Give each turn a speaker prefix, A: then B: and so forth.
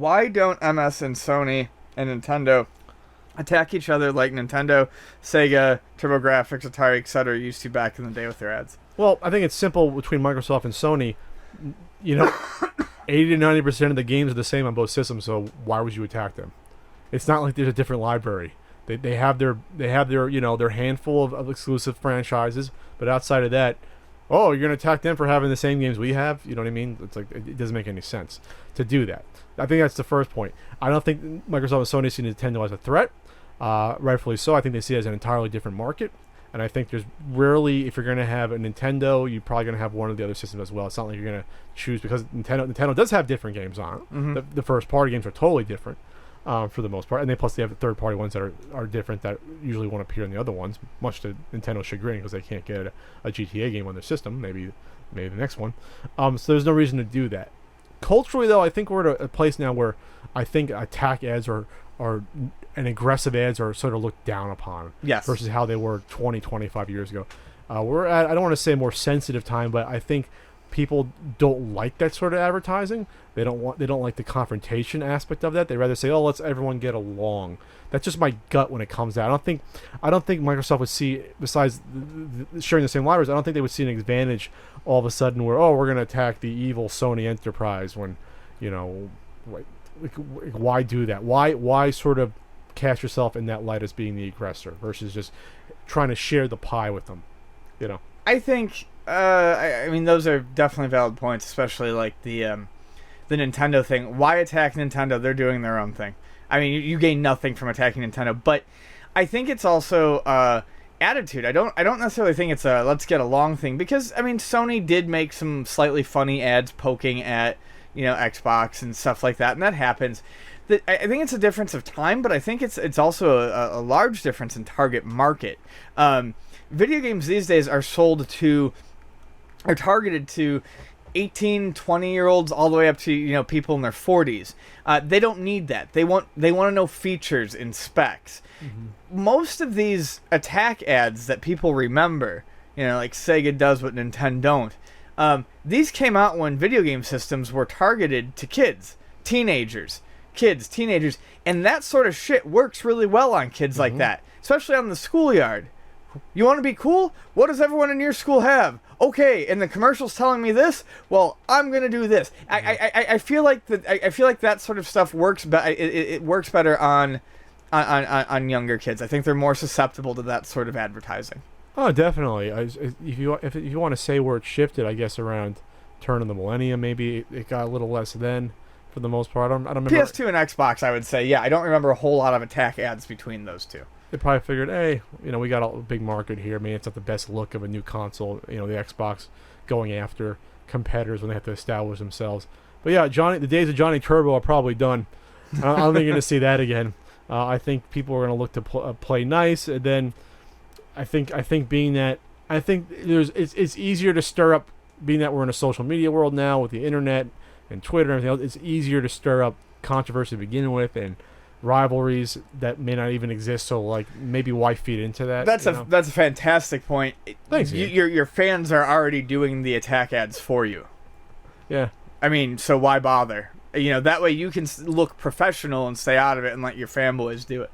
A: Why don't MS and Sony and Nintendo attack each other like Nintendo, Sega, TurboGrafx, Atari, etc. used to back in the day with their ads?
B: Well, I think it's simple between Microsoft and Sony. You know, 80 to 90% of the games are the same on both systems, so why would you attack them? It's not like there's a different library. They have their their handful of exclusive franchises, but outside of that, oh, you're gonna attack them for having the same games we have? You know what I mean? It's like it doesn't make any sense to do that. I think that's the first point. I don't think Microsoft and Sony see Nintendo as a threat. Rightfully so. I think they see it as an entirely different market. And I think there's rarely, if you're going to have a Nintendo, you're probably going to have one of the other systems as well. It's not like you're going to choose, because Nintendo does have different games on it.
A: Mm-hmm.
B: The first party games are totally different for the most part. And plus they have the third party ones that are different that usually won't appear in the other ones, much to Nintendo's chagrin, because they can't get a GTA game on their system. Maybe the next one. So there's no reason to do that. Culturally, though, I think we're at a place now where I think attack ads and aggressive ads are sort of looked down upon.
A: Yes.
B: Versus how they were 20, 25 years ago. We're at, I don't want to say a more sensitive time, but I think people don't like that sort of advertising. They don't like the confrontation aspect of that. They rather say, "Oh, let's everyone get along." That's just my gut when it comes out. I don't think Microsoft would see, besides sharing the same libraries, I don't think they would see an advantage all of a sudden where, oh, we're going to attack the evil Sony enterprise when, why do that? Why sort of cast yourself in that light as being the aggressor versus just trying to share the pie with them?
A: I think I mean those are definitely valid points, especially like the Nintendo thing. Why attack Nintendo? They're doing their own thing. I mean, you gain nothing from attacking Nintendo, but I think it's also attitude. I don't necessarily think it's a let's get along thing, because I mean Sony did make some slightly funny ads poking at Xbox and stuff like that, and that happens. I think it's a difference of time, but I think it's also a large difference in target market. Video games these days are targeted to 18, 20-year-olds all the way up to people in their 40s. They don't need that. They want to know features and specs. Mm-hmm. Most of these attack ads that people remember, like Sega does what Nintendo don't. These came out when video game systems were targeted to teenagers, and that sort of shit works really well on kids like that, especially on the schoolyard. You want to be cool? What does everyone in your school have? Okay, and the commercial's telling me this. Well, I'm gonna do this. I feel like that sort of stuff works. It works better on younger kids. I think they're more susceptible to that sort of advertising.
B: Oh, definitely. If you want to say where it shifted, I guess around turn of the millennium, maybe it got a little less then. For the most part, I don't remember.
A: PS2 and Xbox, I would say. Yeah, I don't remember a whole lot of attack ads between those two.
B: They probably figured, hey, we got a big market here. I mean, it's not the best look of a new console. The Xbox going after competitors when they have to establish themselves. But yeah, the days of Johnny Turbo are probably done. I don't think you're going to see that again. I think people are going to look to play nice, and then I think being that it's easier to stir up, being that we're in a social media world now with the internet and Twitter and everything else. It's easier to stir up controversy to begin with and rivalries that may not even exist. So, like, maybe why feed into that?
A: That's a fantastic point.
B: Thanks.
A: Your fans are already doing the attack ads for you.
B: Yeah.
A: I mean, so why bother? That way you can look professional and stay out of it and let your fanboys do it.